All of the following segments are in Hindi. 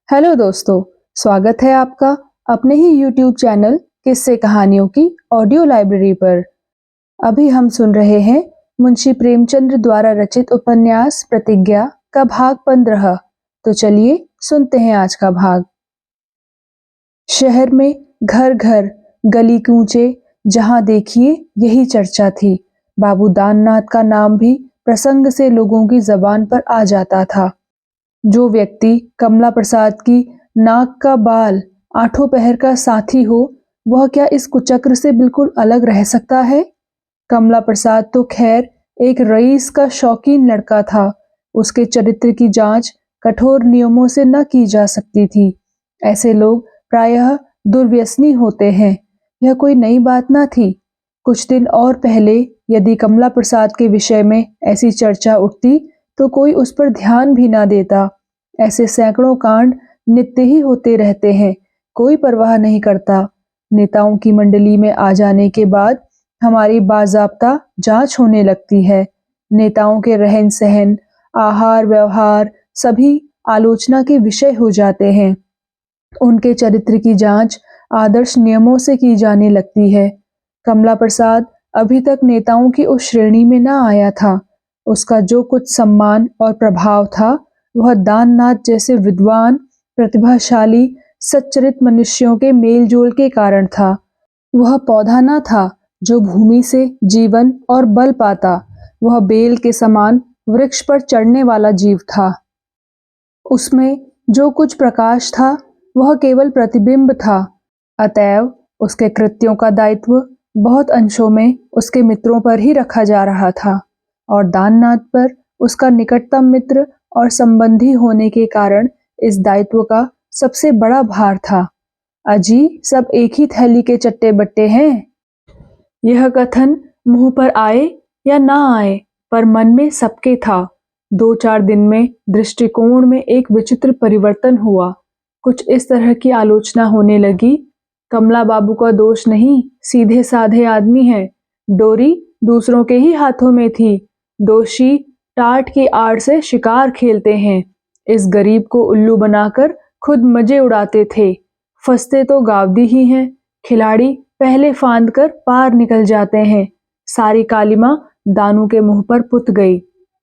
हेलो दोस्तों, स्वागत है आपका अपने ही यूट्यूब चैनल किस्से कहानियों की ऑडियो लाइब्रेरी पर। अभी हम सुन रहे हैं मुंशी प्रेमचंद्र द्वारा रचित उपन्यास प्रतिज्ञा का भाग 15। तो चलिए सुनते हैं आज का भाग। शहर में घर घर, गली कूचे, जहां देखिए यही चर्चा थी। बाबू दाननाथ का नाम भी प्रसंग से लोगों की जबान पर आ जाता था। जो व्यक्ति कमला प्रसाद की नाक का बाल आठों पहर का साथी हो, वह क्या इस कुचक्र से बिल्कुल अलग रह सकता है? कमला प्रसाद तो खैर एक रईस का शौकीन लड़का था। उसके चरित्र की जांच कठोर नियमों से न की जा सकती थी। ऐसे लोग प्रायः दुर्व्यसनी होते हैं। यह कोई नई बात न थी। कुछ दिन और पहले यदि कमला प्रसाद के विषय में ऐसी चर्चा उठती तो कोई उस पर ध्यान भी ना देता। ऐसे सैकड़ों कांड नित्य ही होते रहते हैं, कोई परवाह नहीं करता। नेताओं की मंडली में आ जाने के बाद हमारी बाज़ाब्ता जांच होने लगती है। नेताओं के रहन सहन, आहार व्यवहार सभी आलोचना के विषय हो जाते हैं। उनके चरित्र की जांच आदर्श नियमों से की जाने लगती है। कमला प्रसाद अभी तक नेताओं की उस श्रेणी में न आया था। उसका जो कुछ सम्मान और प्रभाव था, वह दाननाथ जैसे विद्वान, प्रतिभाशाली, सच्चरित मनुष्यों के मेलजोल के कारण था। वह पौधा न था जो भूमि से जीवन और बल पाता। वह बेल के समान वृक्ष पर चढ़ने वाला जीव था। उसमें जो कुछ प्रकाश था, वह केवल प्रतिबिंब था। अतएव उसके कृत्यों का दायित्व बहुत अंशों में उसके मित्रों पर ही रखा जा रहा था, और दाननाथ पर उसका निकटतम मित्र और संबंधी होने के कारण इस दायित्व का सबसे बड़ा भार था। अजी, सब एक ही थैली के चट्टे बट्टे हैं। यह कथन मुंह पर आए या ना आए, पर मन में सबके था। 2-4 दिन में दृष्टिकोण में एक विचित्र परिवर्तन हुआ। कुछ इस तरह की आलोचना होने लगी, कमला बाबू का दोष नहीं, सीधे साधे आदमी हैं। डोरी दूसरों के ही हाथों में थी। दोषी टाट की आड़ से शिकार खेलते हैं। इस गरीब को उल्लू बनाकर खुद मजे उड़ाते थे। फंसते तो गावदी ही हैं। खिलाड़ी पहले फांद कर पार निकल जाते हैं। सारी कालिमा दानू के मुंह पर पुत गई।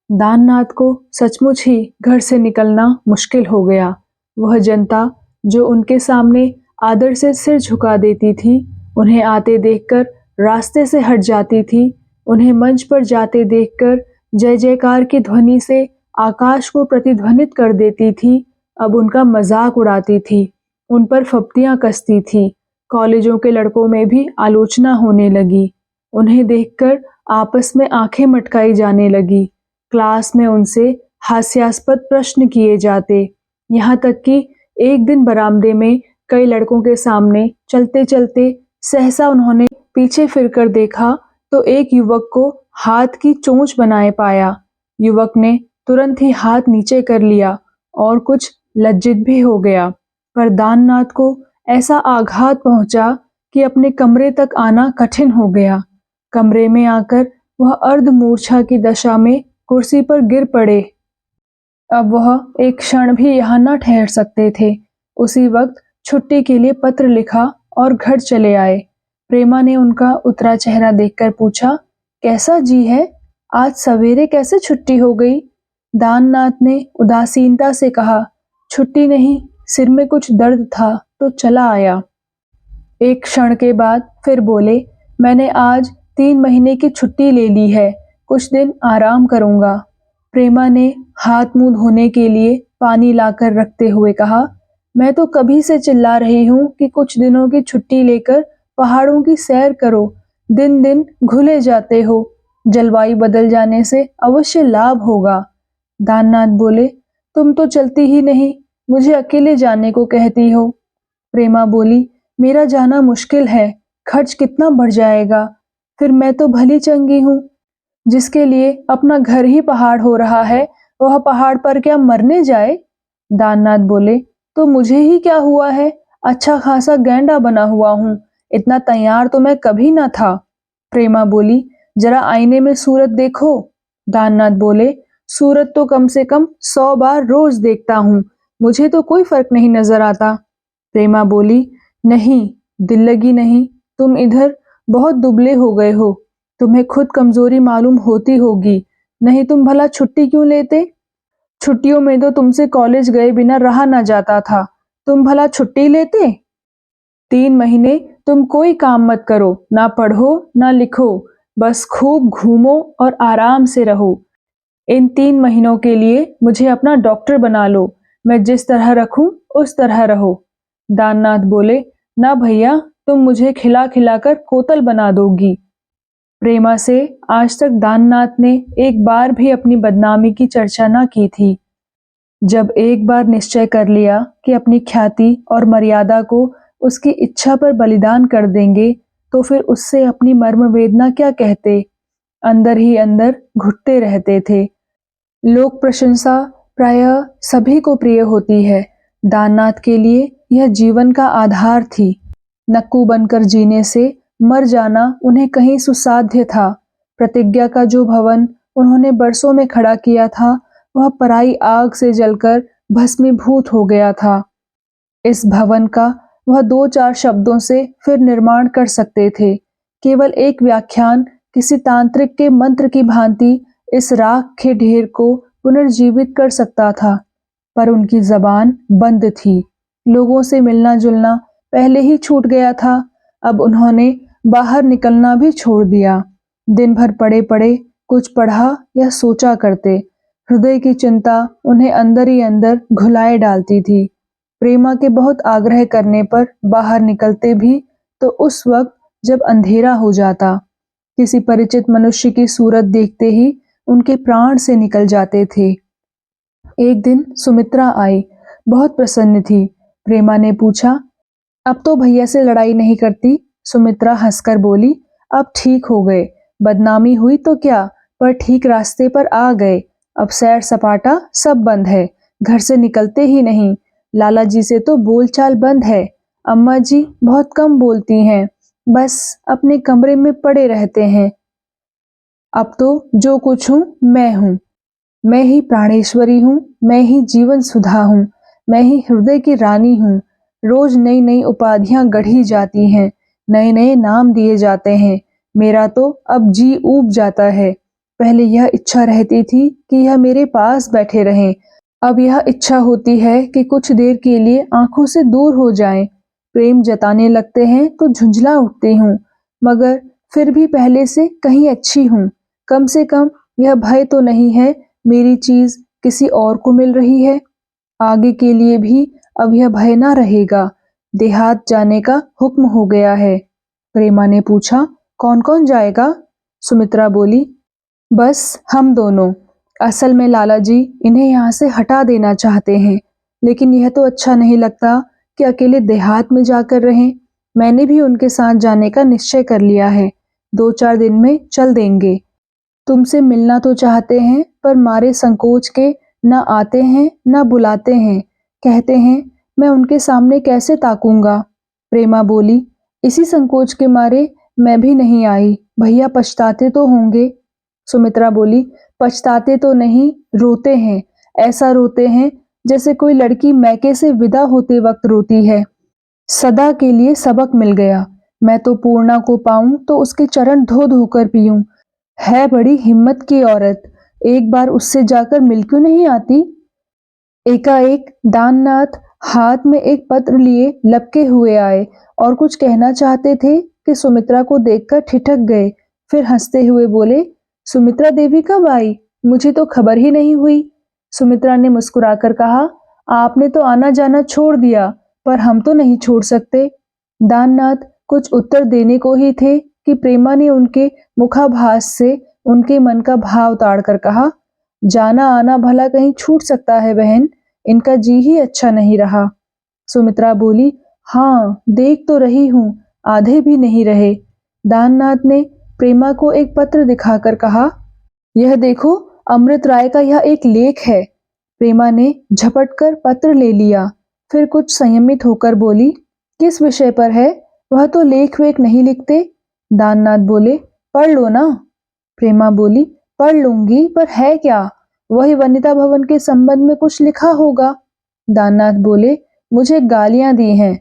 दाननाथ को सचमुच ही घर से निकलना मुश्किल हो गया। वह जनता जो उनके सामने आदर से सिर झुका देती थी, उन्हें आते देखकर रास्ते से हट जाती थी। उन्हें मंच पर जाते देखकर जय जयकार की ध्वनि से आकाश को प्रतिध्वनित कर देती थी। अब उनका मजाक उड़ाती थी, उन पर फप्तियां कसती थी। कॉलेजों के लड़कों में भी आलोचना होने लगी। उन्हें देखकर आपस में आंखें मटकाई जाने लगी। क्लास में उनसे हास्यास्पद प्रश्न किए जाते। यहाँ तक कि एक दिन बरामदे में कई लड़कों के सामने चलते चलते सहसा उन्होंने पीछे फिरकर देखा तो एक युवक को हाथ की चोंच बनाए पाया। युवक ने तुरंत ही हाथ नीचे कर लिया और कुछ लज्जित भी हो गया। पर दाननाथ को ऐसा आघात पहुंचा कि अपने कमरे तक आना कठिन हो गया। कमरे में आकर वह अर्ध मूर्छा की दशा में कुर्सी पर गिर पड़े। अब वह एक क्षण भी यहाँ न ठहर सकते थे। उसी वक्त छुट्टी के लिए पत्र लिखा और घर चले आए। प्रेमा ने उनका उतरा चेहरा देखकर पूछा, कैसा जी है? आज सवेरे कैसे छुट्टी हो गई? दाननाथ ने उदासीनता से कहा, छुट्टी नहीं, सिर में कुछ दर्द था तो चला आया। एक क्षण के बाद फिर बोले, मैंने आज 3 महीने की छुट्टी ले ली है, कुछ दिन आराम करूंगा। प्रेमा ने हाथ मुंह धोने के लिए पानी लाकर रखते हुए कहा, मैं तो कभी से चिल्ला रही हूँ कि कुछ दिनों की छुट्टी लेकर पहाड़ों की सैर करो। दिन दिन घुले जाते हो। जलवायु बदल जाने से अवश्य लाभ होगा। दाननाथ बोले, तुम तो चलती ही नहीं, मुझे अकेले जाने को कहती हो। प्रेमा बोली, मेरा जाना मुश्किल है, खर्च कितना बढ़ जाएगा। फिर मैं तो भली चंगी हूँ। जिसके लिए अपना घर ही पहाड़ हो रहा है, वह पहाड़ पर क्या मरने जाए? दाननाथ बोले, तो मुझे ही क्या हुआ है? अच्छा खासा गैंडा बना हुआ हूँ, इतना तैयार तो मैं कभी ना था। प्रेमा बोली, जरा आईने में सूरत देखो। दाननाथ बोले, सूरत तो कम से कम 100 बार रोज देखता हूँ, मुझे तो कोई फर्क नहीं नजर आता। प्रेमा बोली, नहीं, दिल लगी नहीं, तुम इधर बहुत दुबले हो गए हो, तुम्हें खुद कमजोरी मालूम होती होगी, नहीं तुम भला छुट्टी क्यों लेते? छुट्टियों में तो तुमसे कॉलेज गए बिना रहा ना जाता था, तुम भला छुट्टी लेते? 3 महीने तुम कोई काम मत करो, ना पढ़ो ना लिखो, बस खूब घूमो और आराम से रहो। इन 3 महीनों के लिए मुझे अपना डॉक्टर बना लो, मैं जिस तरह रखूं उस तरह रहो। दाननाथ बोले, ना भैया, तुम मुझे खिला खिलाकर कोतल बना दोगी। प्रेमा से आज तक दाननाथ ने एक बार भी अपनी बदनामी की चर्चा न की थी। जब एक बार निश्चय कर लिया कि अपनी ख्याति और मर्यादा को उसकी इच्छा पर बलिदान कर देंगे, तो फिर उससे अपनी मर्म वेदना क्या कहते, अंदर ही अंदर घुटते रहते थे। लोक प्रशंसा प्रायः सभी को प्रिय होती है, दाननाथ के लिए यह जीवन का आधार थी। नक्कू बनकर जीने से मर जाना उन्हें कहीं सुसाध्य था। प्रतिज्ञा का जो भवन उन्होंने बरसों में खड़ा किया था, वह पराई आग से जलकर भस्मीभूत हो गया था। इस भवन का वह 2-4 शब्दों से फिर निर्माण कर सकते थे। केवल एक व्याख्यान किसी तांत्रिक के मंत्र की भांति इस राख के ढेर को पुनर्जीवित कर सकता था, पर उनकी जबान बंद थी। लोगों से मिलना जुलना पहले ही छूट गया था, अब उन्होंने बाहर निकलना भी छोड़ दिया। दिन भर पड़े पड़े कुछ पढ़ा या सोचा करते। हृदय की चिंता उन्हें अंदर ही अंदर घुलाए डालती थी। प्रेमा के बहुत आग्रह करने पर बाहर निकलते भी तो उस वक्त जब अंधेरा हो जाता। किसी परिचित मनुष्य की सूरत देखते ही उनके प्राण से निकल जाते थे। एक दिन सुमित्रा आई, बहुत प्रसन्न थी। प्रेमा ने पूछा, अब तो भैया से लड़ाई नहीं करती? सुमित्रा हंसकर बोली, अब ठीक हो गए, बदनामी हुई तो क्या, पर ठीक रास्ते पर आ गए। अब सैर सपाटा सब बंद है, घर से निकलते ही नहीं। लाला जी से तो बोलचाल बंद है, अम्मा जी बहुत कम बोलती हैं, बस अपने कमरे में पड़े रहते हैं। अब तो जो कुछ हूँ मैं हूँ, मैं ही प्राणेश्वरी हूँ, मैं ही जीवन सुधा हूँ, मैं ही हृदय की रानी हूँ। रोज नई नई उपाधियां गढ़ी जाती हैं, नए नए नाम दिए जाते हैं। मेरा तो अब जी ऊब जाता है। पहले यह इच्छा रहती थी कि यह मेरे पास बैठे रहें, अब यह इच्छा होती है कि कुछ देर के लिए आंखों से दूर हो जाएं। प्रेम जताने लगते हैं तो झुंझला उठती हूँ, मगर फिर भी पहले से कहीं अच्छी हूँ। कम से कम यह भय तो नहीं है मेरी चीज किसी और को मिल रही है। आगे के लिए भी अब यह भय ना रहेगा। देहात जाने का हुक्म हो गया है। प्रेमा ने पूछा, कौन कौन जाएगा? सुमित्रा बोली, बस हम दोनों। असल में लाला जी इन्हें यहाँ से हटा देना चाहते हैं, लेकिन यह तो अच्छा नहीं लगता कि अकेले देहात में जाकर रहें। मैंने भी उनके साथ जाने का निश्चय कर लिया है, 2-4 दिन में चल देंगे। तुमसे मिलना तो चाहते हैं, पर मारे संकोच के न आते हैं न बुलाते हैं। कहते हैं मैं उनके सामने कैसे ताकूंगा। प्रेमा बोली, इसी संकोच के मारे मैं भी नहीं आई, भैया पछताते तो होंगे। सुमित्रा बोली, पछताते तो नहीं, रोते हैं। ऐसा रोते हैं जैसे कोई लड़की मैके से विदा होते वक्त रोती है। सदा के लिए सबक मिल गया। मैं तो पूर्णा को पाऊं तो उसके चरण धो धोकर पीऊं। है बड़ी हिम्मत की औरत, एक बार उससे जाकर मिल क्यों नहीं आती? एकाएक दाननाथ हाथ में एक पत्र लिए लपके हुए आए और कुछ कहना चाहते थे कि सुमित्रा को देखकर ठिठक गए। फिर हंसते हुए बोले, सुमित्रा देवी कब आई? मुझे तो खबर ही नहीं हुई। सुमित्रा ने मुस्कुराकर कहा, आपने तो आना जाना छोड़ दिया, पर हम तो नहीं छोड़ सकते। दाननाथ कुछ उत्तर देने को ही थे कि प्रेमा ने उनके मुखाभास से उनके मन का भाव ताड़कर कहा, जाना आना भला कहीं छूट सकता है बहन, इनका जी ही अच्छा नहीं रहा। सुमित्रा बोली, हाँ देख तो रही हूँ, आधे भी नहीं रहे। दाननाथ ने प्रेमा को एक पत्र दिखाकर कहा, यह देखो, अमृत राय का यह एक लेख है। प्रेमा ने झपटकर पत्र ले लिया, फिर कुछ संयमित होकर बोली, किस विषय पर है? वह तो लेख वेख नहीं लिखते। दाननाथ बोले, पढ़ लो ना। प्रेमा बोली, पढ़ लूंगी, पर है क्या? वही वनिता भवन के संबंध में कुछ लिखा होगा। दाननाथ बोले, मुझे गालियां दी हैं।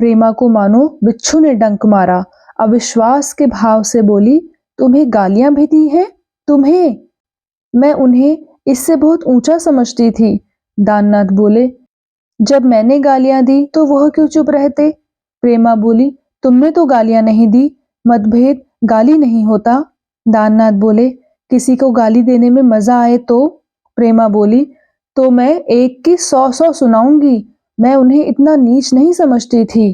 प्रेमा को मानो बिच्छू ने डंक मारा। अविश्वास के भाव से बोली, तुम्हें गालियां भी दी हैं? तुम्हें? मैं उन्हें इससे बहुत ऊंचा समझती थी। दाननाथ बोले, जब मैंने गालियां दी तो वह क्यों चुप रहते? प्रेमा बोली, तुमने तो गालियां नहीं दी। मतभेद गाली नहीं होता। दाननाथ बोले, किसी को गाली देने में मजा आए तो? प्रेमा बोली, तो मैं एक की 100 सुनाऊंगी। मैं उन्हें इतना नीच नहीं समझती थी।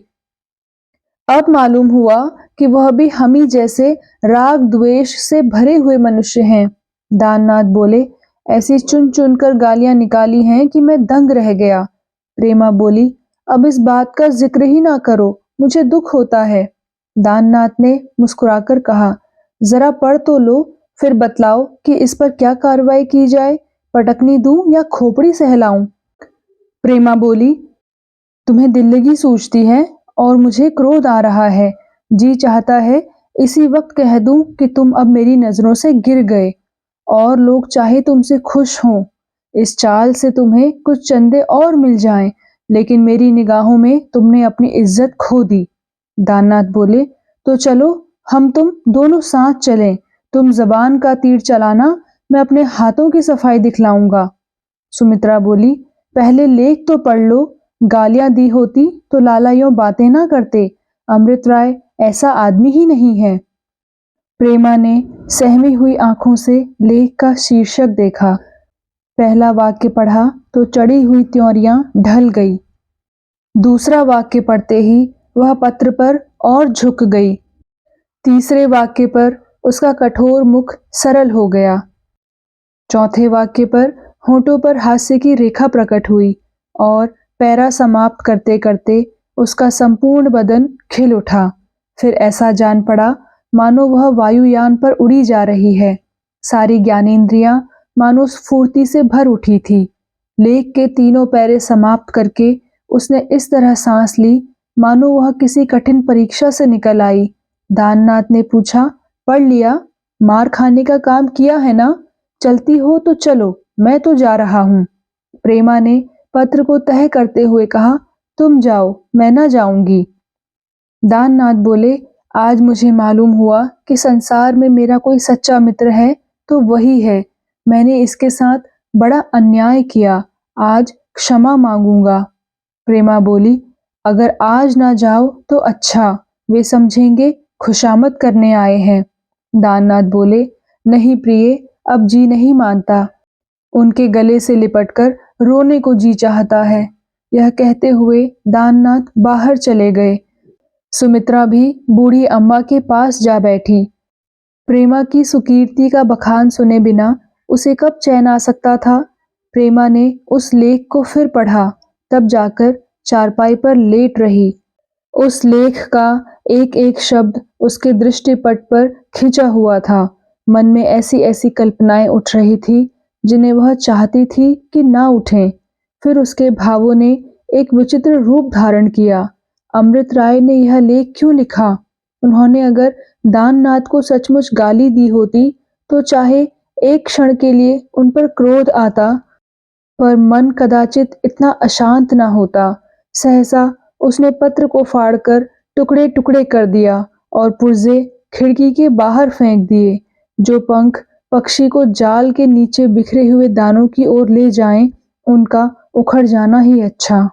अब मालूम हुआ कि वह भी हम ही जैसे राग द्वेष से भरे हुए मनुष्य हैं। दाननाथ बोले, ऐसी चुन चुन कर गालियां निकाली हैं कि मैं दंग रह गया। प्रेमा बोली, अब इस बात का जिक्र ही ना करो, मुझे दुख होता है। दाननाथ ने मुस्कुराकर कहा, जरा पढ़ तो लो, फिर बतलाओ कि इस पर क्या कार्रवाई की जाए। पटकनी दूं या खोपड़ी सहलाऊं? प्रेमा बोली, तुम्हें दिल लगी सूझती है और मुझे क्रोध आ रहा है। जी चाहता है इसी वक्त कह दूं कि तुम अब मेरी नजरों से गिर गए और लोग चाहे तुमसे खुश हों। इस चाल से तुम्हें कुछ चंदे और मिल जाएं, लेकिन मेरी निगाहों में तुमने अपनी इज्जत खो दी। दाननाथ बोले, तो चलो हम तुम दोनों साथ चलें। तुम जबान का तीर चलाना, मैं अपने हाथों की सफाई दिखलाऊंगा। सुमित्रा बोली, पहले लेख तो पढ़ लो। गालियां दी होती तो लाला यूं बातें ना करते। अमृत राय ऐसा आदमी ही नहीं है। प्रेमा ने सहमी हुई आंखों से लेख का शीर्षक देखा। पहला वाक्य पढ़ा तो चढ़ी हुई त्योरियां ढल गई। दूसरा वाक्य पढ़ते ही वह पत्र पर और झुक गई। तीसरे वाक्य पर उसका कठोर मुख सरल हो गया। चौथे वाक्य पर होठों पर हास्य की रेखा प्रकट हुई और पैरा समाप्त करते करते उसका संपूर्ण बदन खिल उठा। फिर ऐसा जान पड़ा मानो वह वायुयान पर उड़ी जा रही है। सारी ज्ञानेंद्रियां मानो स्फूर्ति से भर उठी थी। लेख के तीनों पैरे समाप्त करके उसने इस तरह सांस ली मानो वह किसी कठिन परीक्षा से निकल आई। दाननाथ ने पूछा, पढ़ लिया? मार खाने का काम किया है ना? चलती हो तो चलो, मैं तो जा रहा हूं। प्रेमा ने पत्र को तह करते हुए कहा, तुम जाओ, मैं ना जाऊंगी। दाननाथ बोले, आज मुझे मालूम हुआ कि संसार में मेरा कोई सच्चा मित्र है तो वही है। मैंने इसके साथ बड़ा अन्याय किया, आज क्षमा मांगूंगा। प्रेमा बोली, अगर आज ना जाओ तो अच्छा, वे समझेंगे खुशामद करने आए हैं। दाननाथ बोले, नहीं प्रिय, अब जी नहीं मानता। उनके गले से लिपटकर रोने को जी चाहता है। यह कहते हुए दाननाथ बाहर चले गए। सुमित्रा भी बूढ़ी अम्मा के पास जा बैठी। प्रेमा की सुकीर्ति का बखान सुने बिना उसे कब चैन आ सकता था। प्रेमा ने उस लेख को फिर पढ़ा, तब जाकर चारपाई पर लेट रही। उस लेख का एक एक शब्द उसके दृष्टिपट पर खिंचा हुआ था। मन में ऐसी ऐसी कल्पनाएं उठ रही थी जिन्हें वह चाहती थी कि ना उठें। फिर उसके भावों ने एक विचित्र रूप धारण किया। अमृत राय ने यह लेख क्यों लिखा? उन्होंने अगर दाननाथ को सचमुच गाली दी होती तो चाहे एक क्षण के लिए उन पर क्रोध आता, पर मन कदाचित इतना अशांत न होता। सहसा उसने पत्र को फाड़कर टुकड़े टुकड़े कर दिया और पुर्जे खिड़की के बाहर फेंक दिए। जो पंख पक्षी को जाल के नीचे बिखरे हुए दानों की ओर ले जाएं, उनका उखड़ जाना ही अच्छा।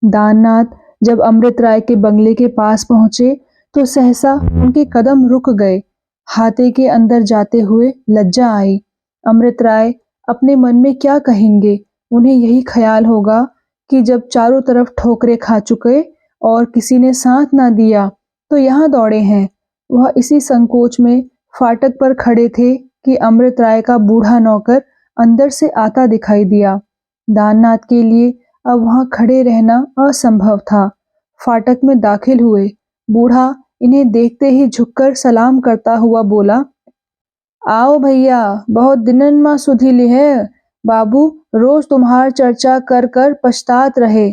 दाननाथ जब अमृत राय के बंगले के पास पहुंचे तो सहसा उनके कदम रुक गए। हाथे के अंदर जाते हुए लज्जा आई। अमृत राय अपने मन में क्या कहेंगे? उन्हें यही ख्याल होगा कि जब चारों तरफ ठोकरें खा चुके और किसी ने साथ ना दिया तो यहाँ दौड़े हैं। वह इसी संकोच में फाटक पर खड़े थे कि अमृत राय का बूढ़ा नौकर अंदर से आता दिखाई दिया। दाननाथ के लिए अब वहां खड़े रहना असंभव था। फाटक में दाखिल हुए। बूढ़ा इन्हें देखते ही झुककर सलाम करता हुआ बोला, आओ भैया, बहुत दिनन मां सुधीली है। बाबू रोज तुम्हार चर्चा कर कर पछतात रहे।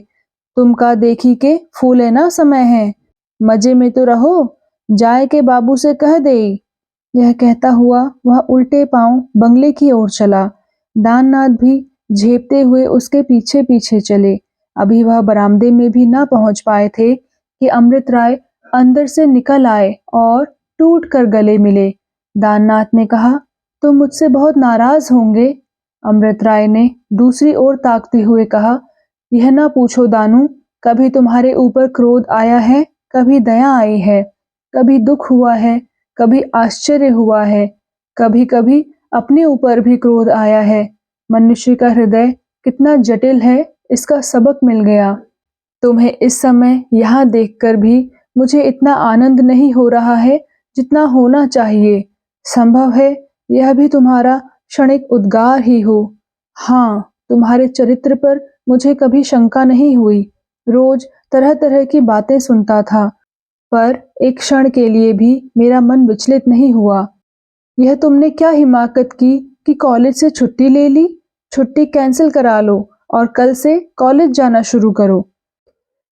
तुमका देखी के फूले ना समय है। मजे में तो रहो, जाए के बाबू से कह दे। यह कहता हुआ वह उल्टे पांव बंगले की ओर चला। दाननाथ भी झेपते हुए उसके पीछे पीछे चले। अभी वह बरामदे में भी न पहुंच पाए थे कि अमृत राय अंदर से निकल आए और टूट कर गले मिले। दाननाथ ने कहा, तुम मुझसे बहुत नाराज होंगे। अमृत राय ने दूसरी ओर ताकते हुए कहा, यह ना पूछो दानू, कभी तुम्हारे ऊपर क्रोध आया है, कभी दया आई है, कभी दुख हुआ है, कभी आश्चर्य हुआ है, कभी कभी अपने ऊपर भी क्रोध आया है। मनुष्य का हृदय कितना जटिल है, इसका सबक मिल गया। तुम्हें इस समय यहाँ देखकर भी मुझे इतना आनंद नहीं हो रहा है जितना होना चाहिए। संभव है यह भी तुम्हारा क्षणिक उद्गार ही हो। हाँ, तुम्हारे चरित्र पर मुझे कभी शंका नहीं हुई। रोज तरह तरह की बातें सुनता था, पर एक क्षण के लिए भी मेरा मन विचलित नहीं हुआ। यह तुमने क्या हिमाकत की कि कॉलेज से छुट्टी ले ली? छुट्टी कैंसिल करा लो और कल से कॉलेज जाना शुरू करो।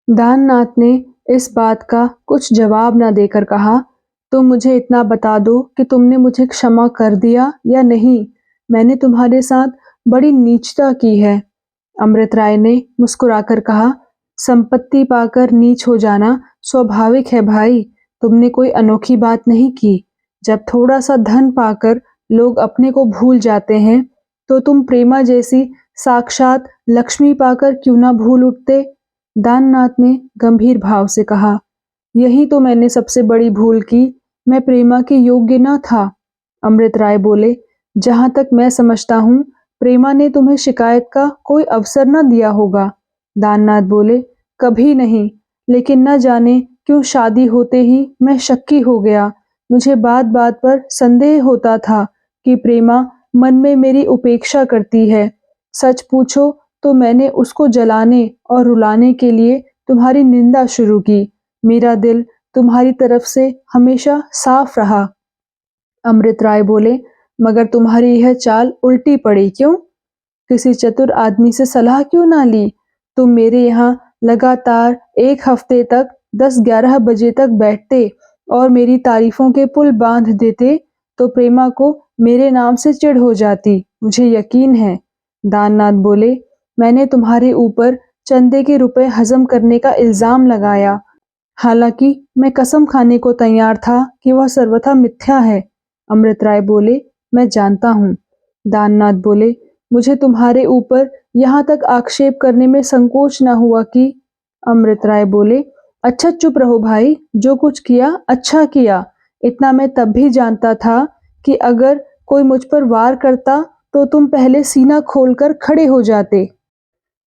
दाननाथ ने इस बात का कुछ जवाब न देकर कहा, तुम मुझे इतना बता दो कि तुमने मुझे क्षमा कर दिया या नहीं। मैंने तुम्हारे साथ बड़ी नीचता की है। अमृत राय ने मुस्कुराकर कहा, संपत्ति पाकर नीच हो जाना स्वाभाविक है भाई। तुमने कोई अनोखी बात नहीं की। जब थोड़ा सा धन पाकर लोग अपने को भूल जाते हैं, तो तुम प्रेमा जैसी साक्षात लक्ष्मी पाकर क्यों ना भूल उठते। दाननाथ ने गंभीर भाव से कहा, यही तो मैंने सबसे बड़ी भूल की। मैं प्रेमा के योग्य न था। अमृत राय बोले, जहां तक मैं समझता हूँ, प्रेमा ने तुम्हें शिकायत का कोई अवसर न दिया होगा। दाननाथ बोले, कभी नहीं, लेकिन न जाने क्यों शादी होते ही मैं शक्की हो गया। मुझे बात बात पर संदेह होता था कि प्रेमा मन में मेरी उपेक्षा करती है। सच पूछो तो मैंने उसको जलाने और रुलाने के लिए तुम्हारी निंदा शुरू की। मेरा दिल तुम्हारी तरफ से हमेशा साफ रहा। अमृत राय बोले, मगर तुम्हारी यह चाल उल्टी पड़ी क्यों? किसी चतुर आदमी से सलाह क्यों ना ली? तुम मेरे यहाँ लगातार एक हफ्ते तक 10-11 बजे तक बैठते और मेरी तारीफों के पुल बांध देते, तो प्रेमा को मेरे नाम से चिढ़ हो जाती, मुझे यकीन है। दाननाथ बोले, मैंने तुम्हारे ऊपर चंदे के रुपए हजम करने का इल्जाम लगाया, हालांकि मैं कसम खाने को तैयार था कि वह सर्वथा मिथ्या है। अमृत राय बोले, मैं जानता हूँ। दाननाथ बोले, मुझे तुम्हारे ऊपर यहाँ तक आक्षेप करने में संकोच न हुआ कि। अमृत राय बोले, अच्छा चुप रहो भाई, जो कुछ किया अच्छा किया। इतना मैं तब भी जानता था कि अगर कोई मुझ पर वार करता तो तुम पहले सीना खोलकर खड़े हो जाते।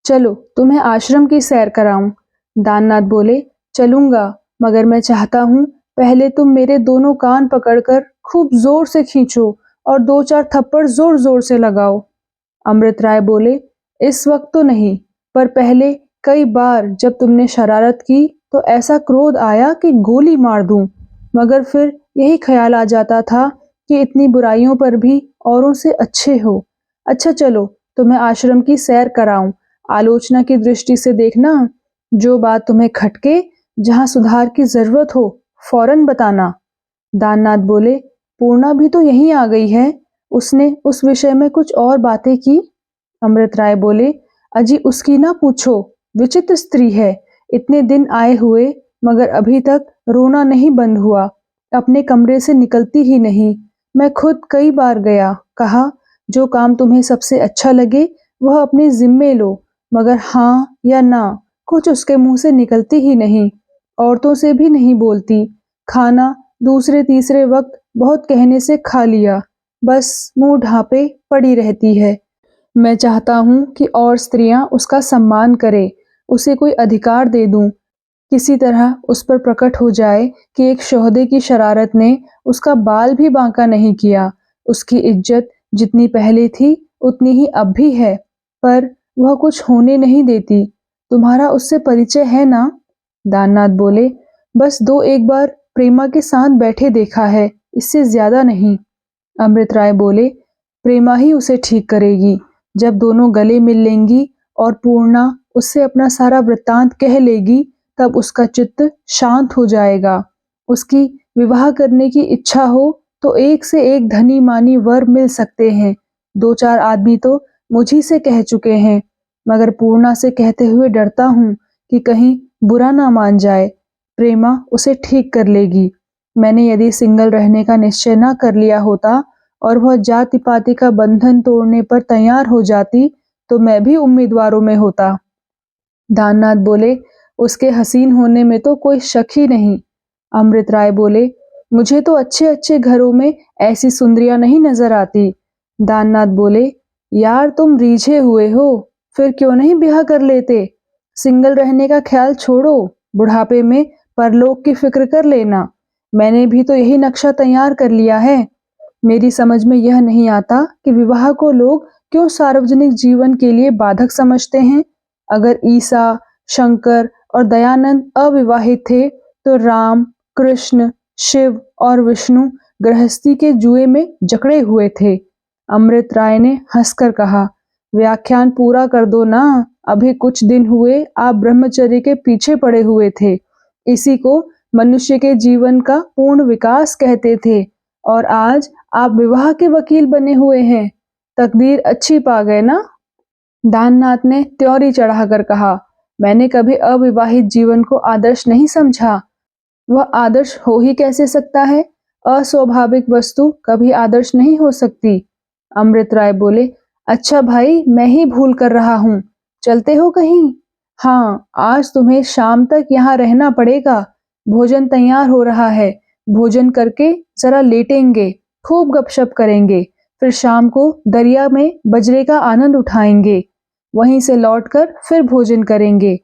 चलो तुम्हें आश्रम की सैर कराऊं। दाननाथ बोले, चलूंगा, मगर मैं चाहता हूँ पहले तुम मेरे दोनों कान पकड़कर खूब जोर से खींचो और 2-4 थप्पड़ जोर जोर से लगाओ। अमृत राय बोले, इस वक्त तो नहीं, पर पहले कई बार जब तुमने शरारत की तो ऐसा क्रोध आया कि गोली मार दूं, मगर फिर यही ख्याल आ जाता था कि इतनी बुराइयों पर भी औरों से अच्छे हो। अच्छा चलो तुम्हें आश्रम की सैर कराऊं। आलोचना की दृष्टि से देखना, जो बात तुम्हें खटके, जहां सुधार की जरूरत हो, फौरन बताना। दाननाथ बोले, पूर्णा भी तो यहीं आ गई है, उसने उस विषय में कुछ और बातें की। अमृत राय बोले, अजी उसकी ना पूछो, विचित्र स्त्री है। इतने दिन आए हुए मगर अभी तक रोना नहीं बंद हुआ, अपने कमरे से निकलती ही नहीं। मैं खुद कई बार गया, कहा जो काम तुम्हें सबसे अच्छा लगे वह अपने जिम्मे लो, मगर हाँ या ना कुछ उसके मुंह से निकलती ही नहीं। औरतों से भी नहीं बोलती। खाना दूसरे तीसरे वक्त बहुत कहने से खा लिया, बस मुंह ढांपे पड़ी रहती है। मैं चाहता हूँ कि और स्त्रियां उसका सम्मान करें, उसे कोई अधिकार दे दूं। किसी तरह उस पर प्रकट हो जाए कि एक शोहदे की शरारत ने उसका बाल भी बांका नहीं किया। उसकी इज्जत जितनी पहले थी उतनी ही अब भी है, पर वह कुछ होने नहीं देती। तुम्हारा उससे परिचय है ना? दाननाथ बोले, बस 2-1 बार प्रेमा के साथ बैठे देखा है, इससे ज्यादा नहीं। अमृत राय बोले, प्रेमा ही उसे ठीक करेगी। जब दोनों गले मिल लेंगी और पूर्णा उससे अपना सारा वृत्तांत कह लेगी, तब उसका चित्त शांत हो जाएगा। उसकी विवाह करने की इच्छा हो तो एक से एक धनी मानी वर मिल सकते हैं। 2-4 आदमी तो मुझी से कह चुके हैं, मगर पूर्णा से कहते हुए डरता हूँ कि कहीं बुरा ना मान जाए। प्रेमा उसे ठीक कर लेगी। मैंने यदि सिंगल रहने का निश्चय ना कर लिया होता और वह जाति पाति का बंधन तोड़ने पर तैयार हो जाती तो मैं भी उम्मीदवारों में होता। दाननाथ बोले, उसके हसीन होने में तो कोई शक ही नहीं। अमृत राय बोले, मुझे तो अच्छे अच्छे घरों में ऐसी सुंदरियां नहीं नजर आती। दाननाथ बोले, यार तुम रीझे हुए हो, फिर क्यों नहीं ब्याह कर लेते? सिंगल रहने का ख्याल छोड़ो, बुढ़ापे में परलोक की फिक्र कर लेना। मैंने भी तो यही नक्शा तैयार कर लिया है। मेरी समझ में यह नहीं आता कि विवाह को लोग क्यों सार्वजनिक जीवन के लिए बाधक समझते हैं। अगर ईसा, शंकर और दयानंद अविवाहित थे तो राम, कृष्ण, शिव और विष्णु गृहस्थी के जुए में जकड़े हुए थे। अमृत राय ने हंसकर कहा, व्याख्यान पूरा कर दो ना, अभी कुछ दिन हुए आप ब्रह्मचर्य के पीछे पड़े हुए थे। इसी को मनुष्य के जीवन का पूर्ण विकास कहते थे और आज आप विवाह के वकील बने हुए हैं। तकदीर अच्छी पा गए ना? दाननाथ ने त्योरी चढ़ाकर कहा, मैंने कभी अविवाहित जीवन को आदर्श नहीं समझा। वह आदर्श हो ही कैसे सकता है? अस्वाभाविक वस्तु कभी आदर्श नहीं हो सकती। अमृत राय बोले, अच्छा भाई, मैं ही भूल कर रहा हूँ। चलते हो कहीं? हाँ, आज तुम्हें शाम तक यहाँ रहना पड़ेगा। भोजन तैयार हो रहा है। भोजन करके जरा लेटेंगे, खूब गपशप करेंगे, फिर शाम को दरिया में बजरे का आनंद उठाएंगे। वहीं से लौटकर फिर भोजन करेंगे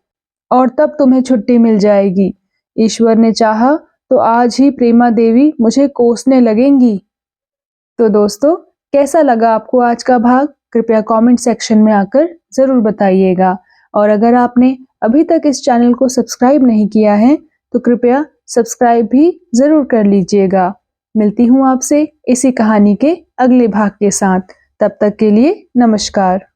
और तब तुम्हें छुट्टी मिल जाएगी। ईश्वर ने चाहा तो आज ही प्रेमा देवी मुझे कोसने लगेंगी। तो दोस्तों, कैसा लगा आपको आज का भाग? कृपया कमेंट सेक्शन में आकर जरूर बताइएगा। और अगर आपने अभी तक इस चैनल को सब्सक्राइब नहीं किया है तो कृपया सब्सक्राइब भी जरूर कर लीजिएगा। मिलती हूँ आपसे इसी कहानी के अगले भाग के साथ। तब तक के लिए नमस्कार।